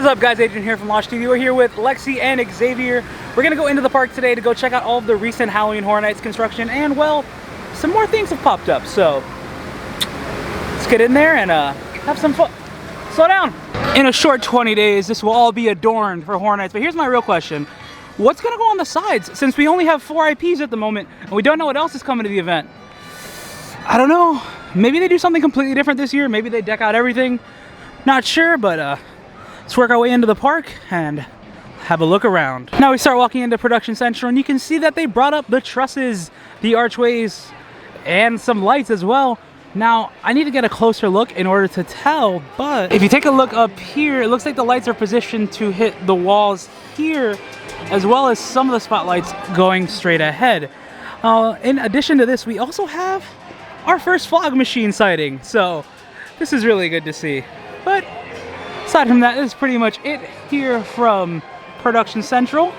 What is up, guys? Adrian here from Losh TV. We're here with Lexi and Xavier. We're gonna go into the park today to go check out all of the recent Halloween Horror Nights construction, and well, some more things have popped up. So let's get in there and have some fun. Slow down. In a short 20 days, this will all be adorned for Horror Nights. But here's my real question: what's gonna go on the sides? Since we only have 4 IPs at the moment, and we don't know what else is coming to the event. I don't know. Maybe they do something completely different this year. Maybe they deck out everything. Not sure, but let's work our way into the park and have a look around. Now we start walking into Production Central, and you can see that they brought up the trusses, the archways, and some lights as well. Now, I need to get a closer look in order to tell, but if you take a look up here, it looks like the lights are positioned to hit the walls here, as well as some of the spotlights going straight ahead. In addition to this, we also have our first fog machine sighting, so this is really good to see. But aside from that, this is pretty much it here from Production Central.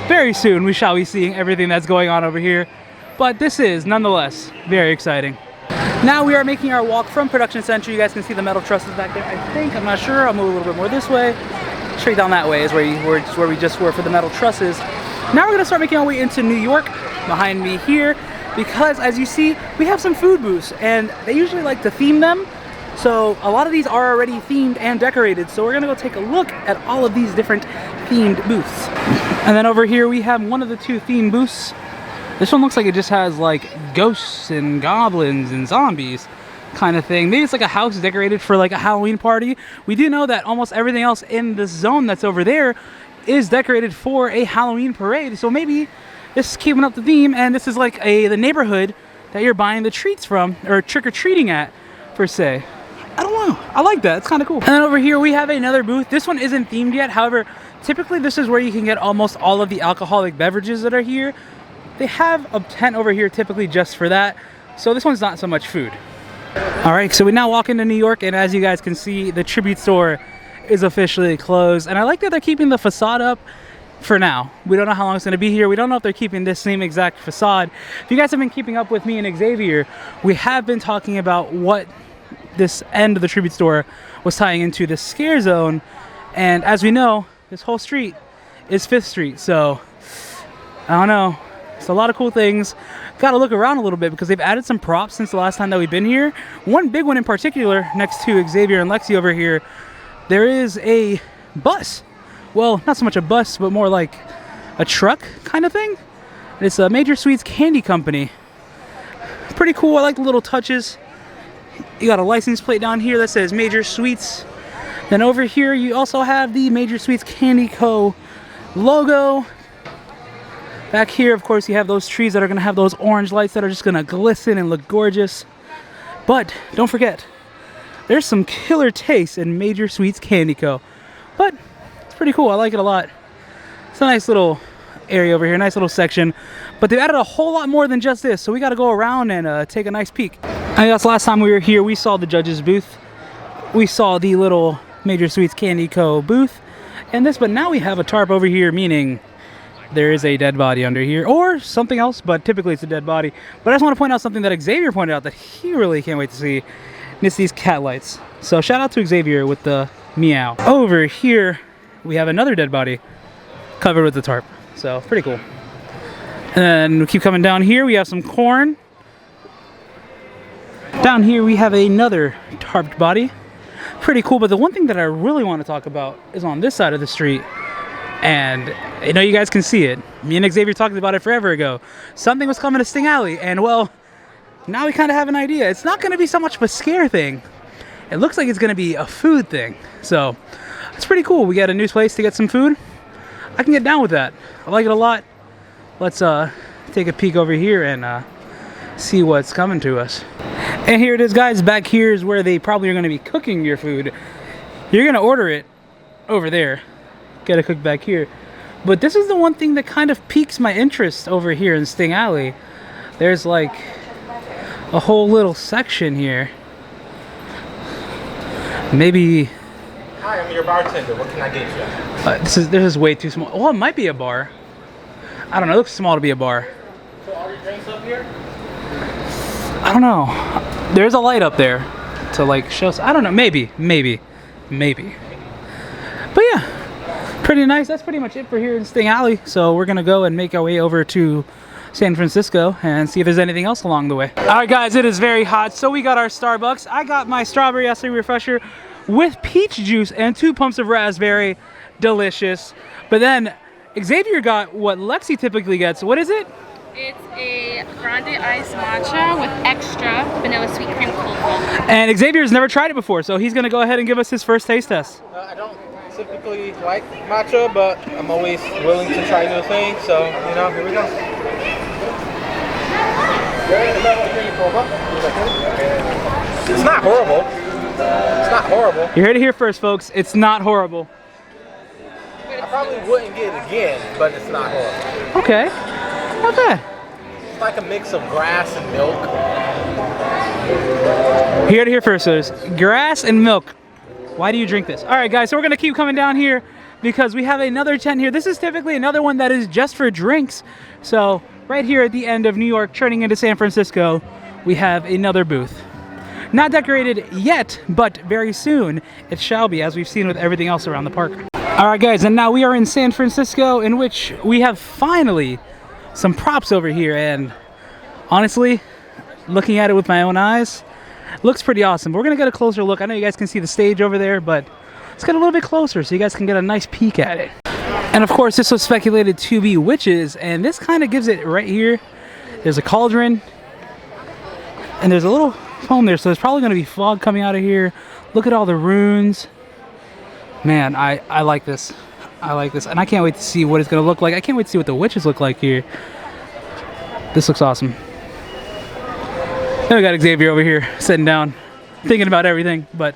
Very soon we shall be seeing everything that's going on over here, but this is nonetheless very exciting. Now we are making our walk from Production Central. You guys can see the metal trusses back there, I think. I'm not sure. I'll move a little bit more this way. Straight down that way is where we just were for the metal trusses. Now we're gonna start making our way into New York behind me here, because as you see, we have some food booths, and they usually like to theme them. So a lot of these are already themed and decorated. So we're gonna go take a look at all of these different themed booths. And then over here we have one of the 2 themed booths. This one looks like it just has like ghosts and goblins and zombies kind of thing. Maybe it's like a house decorated for like a Halloween party. We do know that almost everything else in this zone that's over there is decorated for a Halloween parade. So maybe this is keeping up the theme, and this is like the neighborhood that you're buying the treats from, or trick-or-treating at, per se. I don't know. I like that. It's kind of cool. And then over here we have another booth. This one isn't themed yet. However, typically this is where you can get almost all of the alcoholic beverages that are here. They have a tent over here typically just for that. So this one's not so much food. All right, so we now walk into New York, and as you guys can see, the tribute store is officially closed. And I like that they're keeping the facade up for now. We don't know how long it's going to be here. We don't know if they're keeping this same exact facade. If you guys have been keeping up with me and Xavier, we have been talking about what this end of the tribute store was tying into the scare zone, and as we know, this whole street is 5th Street, so I don't know. It's a lot of cool things. Gotta look around a little bit because they've added some props since the last time that we've been here. One big one in particular, next to Xavier and Lexi over here, there is a bus. Well, not so much a bus, but more like a truck kind of thing. It's a Major Sweets Candy Company. Pretty cool. I like the little touches. You got a license plate down here that says Major Sweets. Then over here you also have the Major Sweets Candy Co. logo. Back here, of course, you have those trees that are going to have those orange lights that are just going to glisten and look gorgeous. But don't forget, there's some killer taste in Major Sweets Candy Co. But it's pretty cool. I like it a lot. It's a nice little area over here, nice little section. But they've added a whole lot more than just this, so we got to go around and take a nice peek. I guess last time we were here, we saw the judges booth. We saw the little Major Sweets Candy Co. booth. And this, but now we have a tarp over here, meaning there is a dead body under here, or something else, but typically it's a dead body. But I just want to point out something that Xavier pointed out that he really can't wait to see, and it's these cat lights. So shout out to Xavier with the meow. Over here, we have another dead body covered with the tarp. So pretty cool. And we keep coming down here, we have some corn. Down here we have another tarped body. Pretty cool, but the one thing that I really want to talk about is on this side of the street. And I know you guys can see it. Me and Xavier talked about it forever ago. Something was coming to Sting Alley, and well, now we kind of have an idea. It's not going to be so much of a scare thing. It looks like it's going to be a food thing. So it's pretty cool. We got a new place to get some food. I can get down with that. I like it a lot. Let's take a peek over here and see what's coming to us. And here it is, guys. Back here is where they probably are going to be cooking your food. You're going to order it over there. Get it cooked back here. But this is the one thing that kind of piques my interest over here in Sting Alley. There's like a whole little section here. Maybe. Hi, I'm your bartender. What can I get you? This is way too small. Well, it might be a bar. I don't know. It looks small to be a bar. So all your drinks up here? I don't know. There's a light up there to like show us. I don't know. Maybe. Pretty nice. That's pretty much it for here in Sting Alley. So we're gonna go and make our way over to San Francisco and see if there's anything else along the way. All right, guys, it is very hot, so we got our Starbucks. I got my strawberry ice cream refresher with peach juice and 2 pumps of raspberry. Delicious. But then Xavier got what Lexi typically gets. What is it? It's a grande iced matcha with extra vanilla sweet cream cold foam. And Xavier's never tried it before, so he's gonna go ahead and give us his first taste test. I don't typically like matcha, but I'm always willing to try new things, so, you know, here we go. It's not horrible. It's not horrible. You heard it here first, folks. It's not horrible. I probably wouldn't get it again, but it's not horrible. Okay. Not bad. It's like a mix of grass and milk. You heard it here first, so there's grass and milk. Why do you drink this? All right, guys, so we're gonna keep coming down here because we have another tent here. This is typically another one that is just for drinks. So right here at the end of New York, turning into San Francisco, we have another booth. Not decorated yet, but very soon it shall be, as we've seen with everything else around the park. All right, guys, and now we are in San Francisco, in which we have finally some props over here. And honestly, looking at it with my own eyes, looks pretty awesome. We're gonna get a closer look. I know you guys can see the stage over there, but let's get a little bit closer so you guys can get a nice peek at it. And of course, this was speculated to be witches, and this kind of gives it right here. There's a cauldron, and there's a little foam there, so there's probably gonna be fog coming out of here. Look at all the runes. Man, I like this. I like this, and I can't wait to see what it's gonna look like. I can't wait to see what the witches look like here. This looks awesome. Then we got Xavier over here sitting down, thinking about everything, but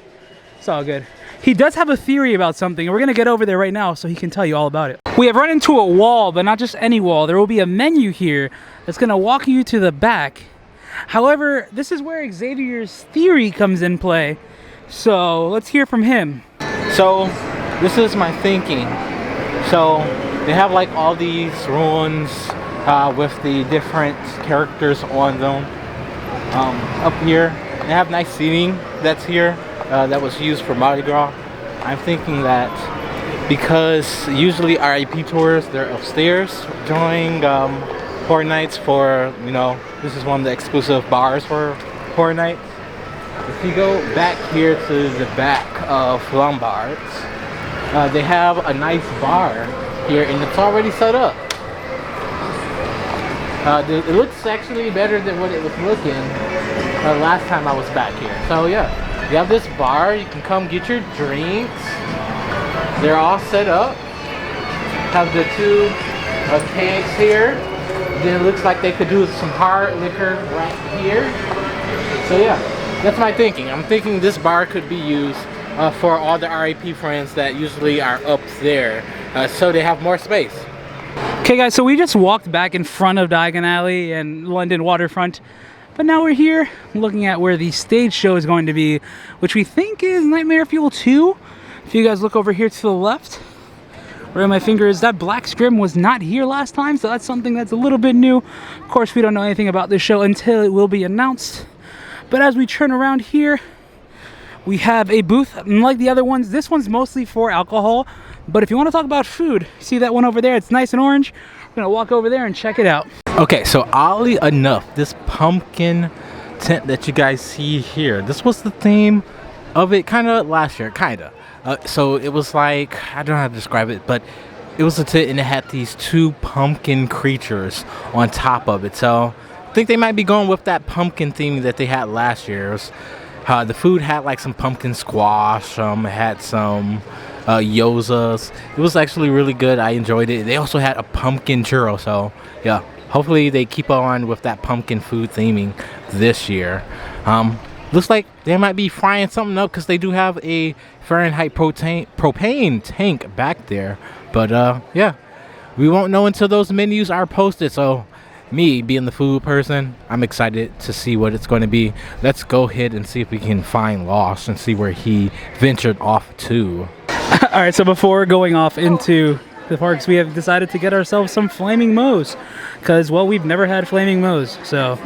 it's all good. He does have a theory about something, and we're gonna get over there right now so he can tell you all about it. We have run into a wall, but not just any wall. There will be a menu here that's gonna walk you to the back. However, this is where Xavier's theory comes in play. So let's hear from him. So, this is my thinking. So, they have like all these runes with the different characters on them. Up here, they have nice seating that's here that was used for Mardi Gras. I'm thinking that because usually RIP tours, they're upstairs during horror nights for, you know, this is one of the exclusive bars for horror nights. If you go back here to the back of Lombard's, they have a nice bar here and it's already set up. It looks actually better than what it was looking last time I was back here. So yeah, you have this bar, you can come get your drinks. They're all set up. Have the 2 kegs here. Then it looks like they could do some hard liquor right here. So yeah, that's my thinking. I'm thinking this bar could be used for all the RIP friends that usually are up there, so they have more space. Okay, guys, so we just walked back in front of Diagon Alley and London Waterfront, but now we're here looking at where the stage show is going to be, which we think is Nightmare Fuel 2. If you guys look over here to the left, where my finger is, that black scrim was not here last time, so that's something that's a little bit new. Of course, we don't know anything about this show until it will be announced. But as we turn around here, we have a booth. Unlike the other ones, this one's mostly for alcohol. But if you want to talk about food, see that one over there? It's nice and orange. We're gonna walk over there and check it out. Okay, so oddly enough, this pumpkin tent that you guys see here, this was the theme of it kind of last year, kind of. So it was like, I don't know how to describe it, but it was a tent and it had these 2 pumpkin creatures on top of it. So I think they might be going with that pumpkin theme that they had last year. It was, the food had like some pumpkin squash, it had some gyozas. It was actually really good. I enjoyed it. They also had a pumpkin churro, so yeah, hopefully they keep on with that pumpkin food theming this year. Looks like they might be frying something up because they do have a Fahrenheit propane tank back there, but yeah, we won't know until those menus are posted. So me being the food person, I'm excited to see what it's going to be. Let's go ahead and see if we can find Losh and see where he ventured off to. All right, so before going off into the parks, we have decided to get ourselves some Flaming Moe's because, well, we've never had Flaming Moe's, so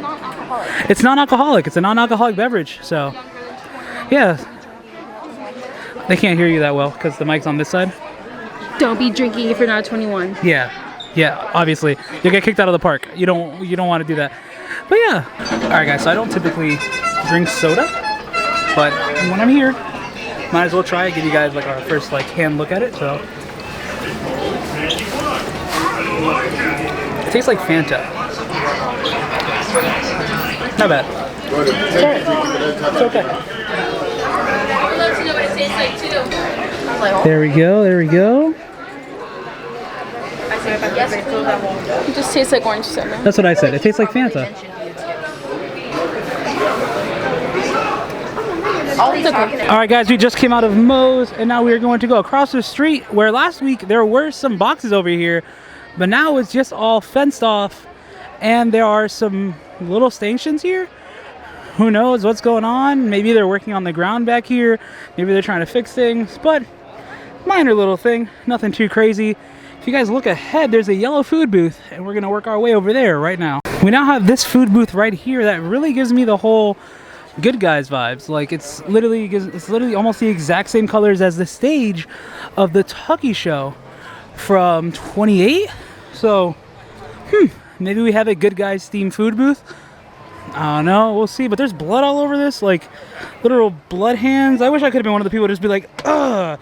it's non-alcoholic. It's a non-alcoholic beverage, so yeah. They can't hear you that well because the mic's on this side. Don't be drinking if you're not 21. Yeah, obviously. You'll get kicked out of the park. You don't want to do that. But yeah. Alright guys, so I don't typically drink soda, but when I'm here, might as well try it, give you guys like our first like hand look at it. So it tastes like Fanta. Not bad. It's okay. I'd love to know what it tastes like too. There we go, there we go. It just tastes like orange soda. That's what I said. It tastes like Fanta. Alright guys, we just came out of Moe's and now we're going to go across the street where last week there were some boxes over here, but now it's just all fenced off and there are some little stations here. Who knows what's going on? Maybe they're working on the ground back here. Maybe they're trying to fix things, but minor little thing, nothing too crazy. If you guys look ahead, there's a yellow food booth and we're gonna work our way over there right now. We now have this food booth right here that really gives me the whole Good Guys vibes. Like it's literally almost the exact same colors as the stage of the Tucky show from 28. So, maybe we have a Good Guys themed food booth. I don't know, we'll see. But there's blood all over this, like literal blood hands. I wish I could have been one of the people to just be like, ugh.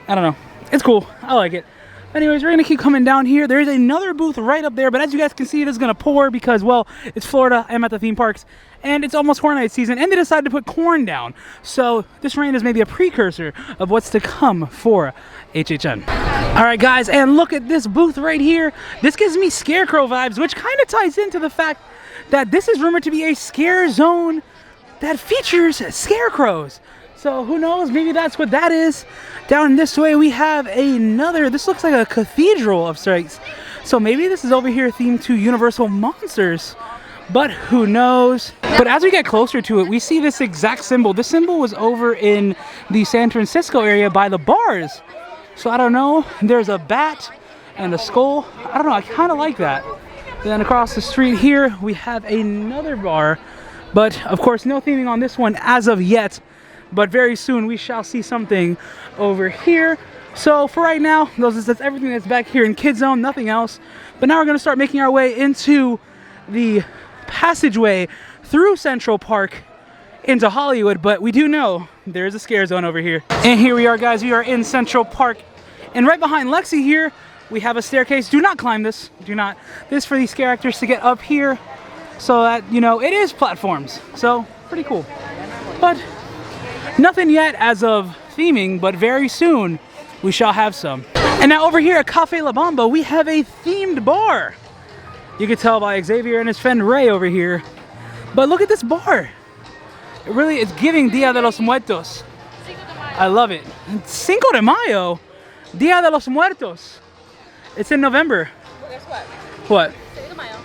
I don't know. It's cool. I like it. Anyways, we're gonna keep coming down here. There is another booth right up there, but as you guys can see, it is gonna pour because, well, it's Florida. I'm at the theme parks, and it's almost Horror Night season, and they decided to put corn down. So this rain is maybe a precursor of what's to come for HHN. All right, guys, and look at this booth right here. This gives me Scarecrow vibes, which kind of ties into the fact that this is rumored to be a scare zone that features scarecrows. So who knows, maybe that's what that is. Down this way we have another, this looks like a cathedral of sorts. So maybe this is over here themed to Universal Monsters, but who knows. But as we get closer to it, we see this exact symbol. This symbol was over in the San Francisco area by the bars. So I don't know, there's a bat and a skull. I don't know, I kind of like that. Then across the street here, we have another bar, but of course no theming on this one as of yet. But very soon we shall see something over here. So for right now, that's everything that's back here in Kid Zone, nothing else. But now we're gonna start making our way into the passageway through Central Park into Hollywood. But we do know there is a scare zone over here. And here we are, guys, we are in Central Park. And right behind Lexi here, we have a staircase. Do not climb this, do not. This is for these scare actors to get up here so that, you know, it is platforms. So pretty cool. But nothing yet as of theming, but very soon we shall have some. And now over here at Cafe La Bamba, we have a themed bar. You can tell by Xavier and his friend Ray over here. But look at this bar. It's giving Dia de los Muertos. I love it. Cinco de Mayo, Dia de los Muertos. It's in November. Well, guess what? What? Cinco de Mayo.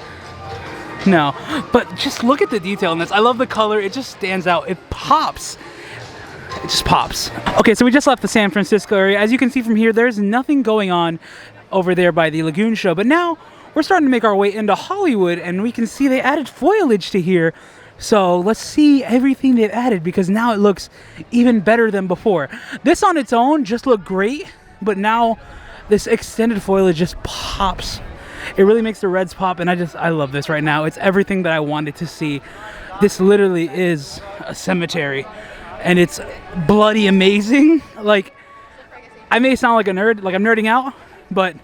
No, but just look at the detail in this. I love the color. It just stands out. It pops. It just pops. Okay, so we just left the San Francisco area. As you can see from here, there's nothing going on over there by the Lagoon show. But now we're starting to make our way into Hollywood, and we can see they added foliage to here. So let's see everything they've added, because now it looks even better than before. This on its own just looked great, but now this extended foliage just pops. It really makes the reds pop, and I love this right now. It's everything that I wanted to see. This literally is a cemetery. And it's bloody amazing. Like, I may sound like a nerd, like I'm nerding out, but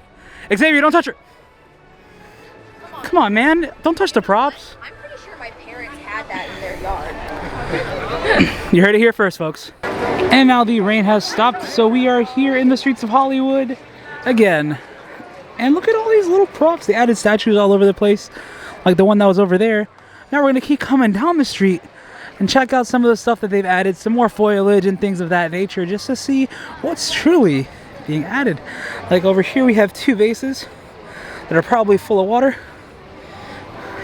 Xavier, don't touch her. Come on, man. Don't touch the props. I'm pretty sure my parents had that in their yard. You heard it here first, folks. And now the rain has stopped, so we are here in the streets of Hollywood again. And look at all these little props. They added statues all over the place, like the one that was over there. Now we're gonna keep coming down the street and check out some of the stuff that they've added, some more foliage and things of that nature, just to see what's truly being added. Like over here we have two vases that are probably full of water.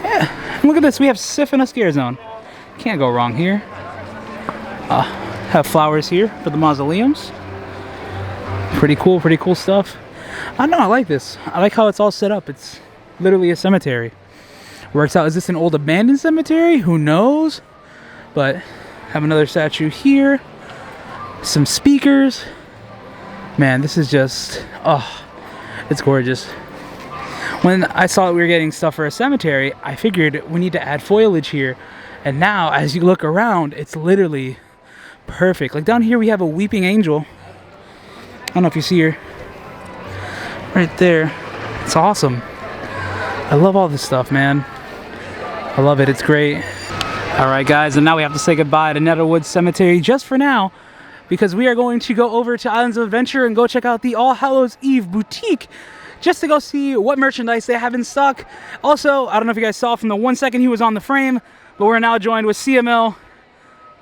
Yeah, look at this, we have Sif in a scare zone. Can't go wrong here. Have flowers here for the mausoleums. Pretty cool stuff. I don't know, I like this. I like how it's all set up. It's literally a cemetery. Works out, is this an old abandoned cemetery? Who knows? But have another statue here, some speakers, Man, this is just, oh, it's gorgeous. When I saw that we were getting stuff for a cemetery, I figured we need to add foliage here. And now, as you look around, it's literally perfect. Like down here, we have a weeping angel. I don't know if you see her. Right there. It's awesome. I love all this stuff, man. I love it. It's great. All right, guys, and now we have to say goodbye to Nettlewood Cemetery just for now, because we are going to go over to Islands of Adventure and go check out the All Hallows Eve Boutique just to go see what merchandise they have in stock. Also, I don't know if you guys saw from the 1 second he was on the frame, but we're now joined with CML.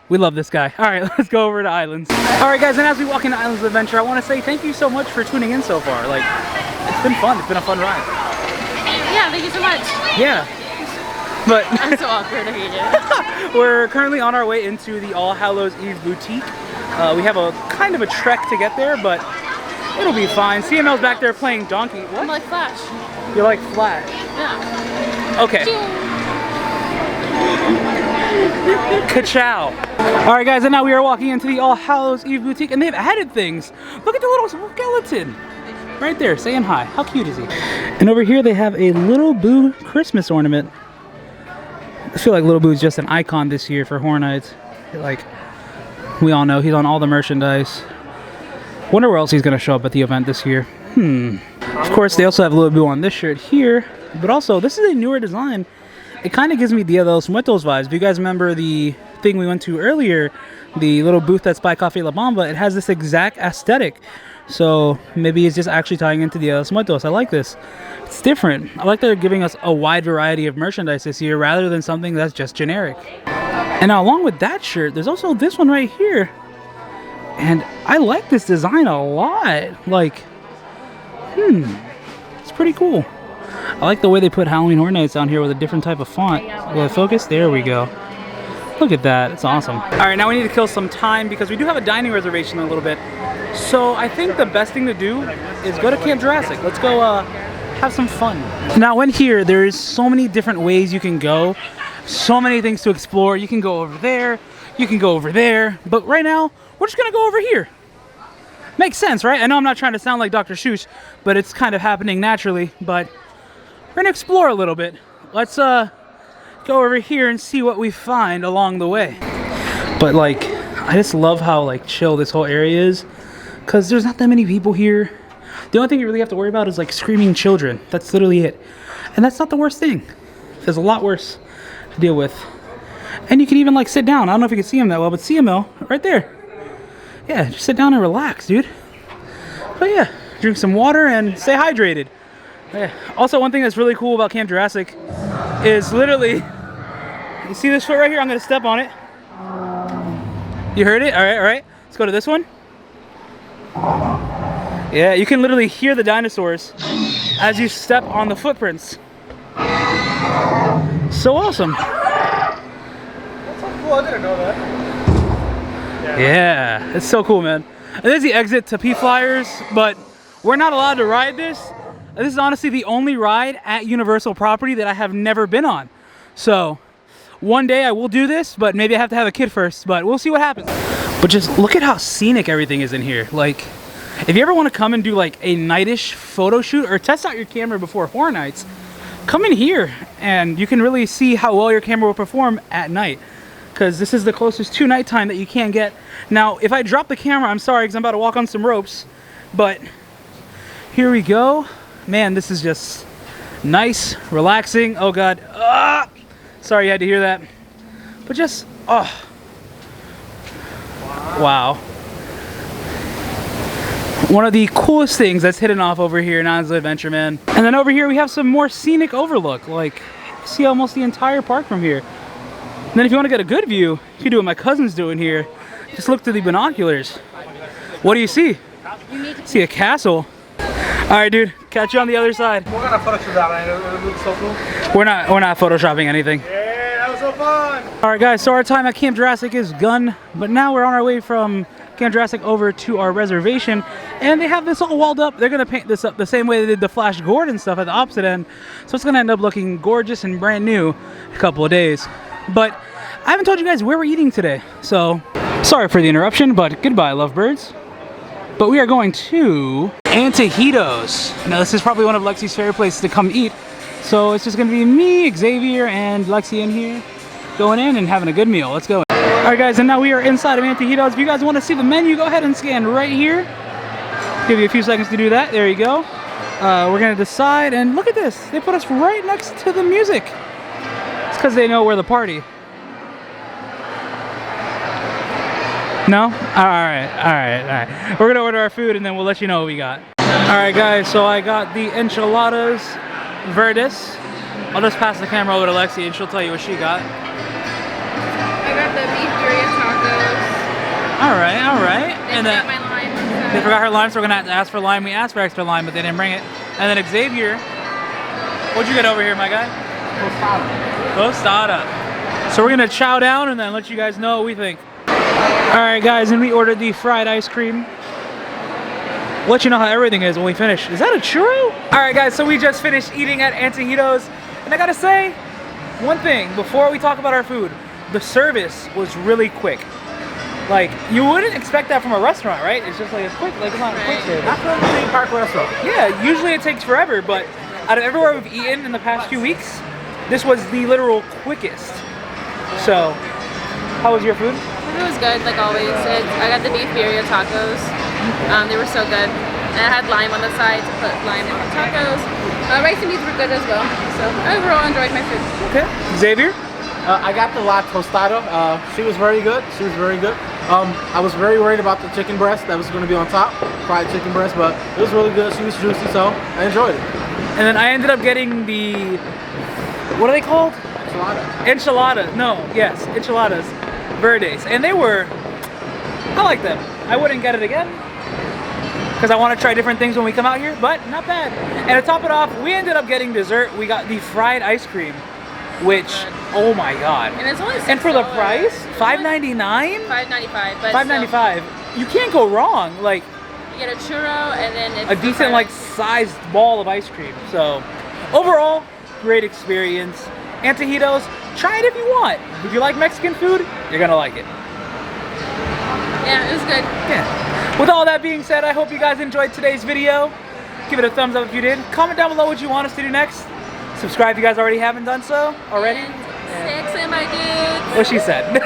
We love this guy. All right, let's go over to Islands. All right, guys, and as we walk into Islands of Adventure, I want to say thank you so much for tuning in so far. Like, it's been fun. It's been a fun ride. Yeah, thank you so much. Yeah. But I'm so awkward, I hate it. we're currently on our way into the All Hallows Eve Boutique. We have a kind of a trek to get there, but it'll be fine. CML's back there playing donkey. What? I'm like Flash. You like Flash? Yeah. Okay. Ka-chow. All right, guys, and now we are walking into the All Hallows Eve Boutique, and they've added things. Look at the little skeleton right there saying hi. How cute is he? And over here they have a Little Boo Christmas ornament. I feel like Little Boo's just an icon this year for Horror Nights. Like, we all know he's on all the merchandise. Wonder where else he's gonna show up at the event this year. Of course, they also have Little Boo on this shirt here, but also this is a newer design. It kind of gives me Dia de los Muertos vibes. Do you guys remember the thing we went to earlier, the little booth that's by Cafe La Bamba? It has this exact aesthetic. So maybe it's just actually tying into Dia de los Muertos. I like this. It's different. I like that they're giving us a wide variety of merchandise this year rather than something that's just generic. And now along with that shirt, there's also this one right here. And I like this design a lot. Like, it's pretty cool. I like the way they put Halloween Horror Nights down here with a different type of font. Will it focus? There we go. Look at that. It's awesome. All right, now we need to kill some time because we do have a dining reservation in a little bit. So I think the best thing to do is go to Camp Jurassic. Let's go have some fun. Now in here, there's so many different ways you can go. So many things to explore. You can go over there. You can go over there. But right now, we're just going to go over here. Makes sense, right? I know I'm not trying to sound like Dr. Seuss, but it's kind of happening naturally. But we're going to explore a little bit. Let's go over here and see what we find along the way. But like, I just love how like chill this whole area is, because there's not that many people here. The only thing you really have to worry about is like screaming children. That's literally it. And that's not the worst thing. There's a lot worse to deal with. And you can even like sit down. I don't know if you can see him that well, but CML right there. Yeah, just sit down and relax, dude. But yeah, drink some water and stay hydrated. Yeah. Also, one thing that's really cool about Camp Jurassic is literally, you see this foot right here? I'm gonna step on it. You heard it? All right. Let's go to this one. Yeah, you can literally hear the dinosaurs as you step on the footprints. So awesome. That's so cool. I didn't know that. Yeah, it's so cool, man. And there's the exit to P Flyers, but we're not allowed to ride this. This is honestly the only ride at Universal property that I have never been on. So one day I will do this, but maybe I have to have a kid first, but we'll see what happens. But just look at how scenic everything is in here. Like, if you ever want to come and do like a nightish photo shoot or test out your camera before Horror Nights, come in here and you can really see how well your camera will perform at night, because this is the closest to nighttime that you can get. Now, if I drop the camera, I'm sorry, because I'm about to walk on some ropes, but here we go. Man, this is just nice, relaxing. Oh God, sorry you had to hear that. But just, oh, wow. One of the coolest things that's hidden off over here in Islands of Adventure, man. And then over here we have some more scenic overlook. Like, see almost the entire park from here. And then if you want to get a good view, you can do what my cousin's doing here. Just look through the binoculars. What do you see? See a castle. All right, dude. Catch you on the other side. We're gonna Photoshop that, man. It looks so cool. We're not photoshopping anything. Yeah, that was so fun. All right, guys. So our time at Camp Jurassic is gone, but now we're on our way from Camp Jurassic over to our reservation, and they have this all walled up. They're gonna paint this up the same way they did the Flash Gordon stuff at the opposite end, so it's gonna end up looking gorgeous and brand new in a couple of days. But I haven't told you guys where we're eating today, so sorry for the interruption, but goodbye, lovebirds. But we are going to Antojitos. Now this is probably one of Lexi's favorite places to come eat. So it's just gonna be me, Xavier, and Lexi in here, going in and having a good meal. Let's go. All right guys, and now we are inside of Antojitos. If you guys wanna see the menu, go ahead and scan right here. Give you a few seconds to do that. There you go. We're gonna decide, and look at this. They put us right next to the music. It's because they know we're the party. No? Alright. We're gonna order our food and then we'll let you know what we got. Alright guys, so I got the enchiladas verdes. I'll just pass the camera over to Lexi and she'll tell you what she got. I got the beef birria tacos. Alright. And then my lime. they forgot her lime, so we're gonna have to ask for lime. We asked for extra lime, but they didn't bring it. And then Xavier, what'd you get over here, my guy? Tostada. So we're gonna chow down and then let you guys know what we think. Alright guys, and we ordered the fried ice cream. Let you know how everything is when we finish. Is that a churro? Alright guys, so we just finished eating at Antojitos. And I gotta say, one thing, before we talk about our food, the service was really quick. Like, you wouldn't expect that from a restaurant, right? It's just like a quick, like, it's not a quick service. Not from the theme park restaurant. Yeah, usually it takes forever, but out of everywhere we've eaten in the past few weeks, this was the literal quickest. So, how was your food? It was good, like always. I got the beef birria tacos. They were so good. And I had lime on the side to put lime in the tacos. Rice and beans were good as well. So overall, I enjoyed my food. Okay. Xavier? I got the La Tostada. She was very good. I was very worried about the chicken breast that was going to be on top, fried chicken breast, but it was really good. She was juicy, so I enjoyed it. And then I ended up getting the, what are they called? Enchiladas. No, yes, enchiladas verdes. And they were, I like them. I wouldn't get it again because I want to try different things when we come out here, but not bad. And to top it off, we ended up getting dessert. We got the fried ice cream, which, oh my god. And it's only $6. And for the price, $5.99? $5.95. But $5.95. You can't go wrong. Like, you get a churro and then it's a decent like sized ball of ice cream. So overall, great experience. Antojitos, try it if you want. If you like Mexican food, you're gonna like it. Yeah, it was good. Yeah. With all that being said, I hope you guys enjoyed today's video. Give it a thumbs up if you did. Comment down below what you want us to do next. Subscribe if you guys already haven't done so already. And sticks in my dudes. What she said.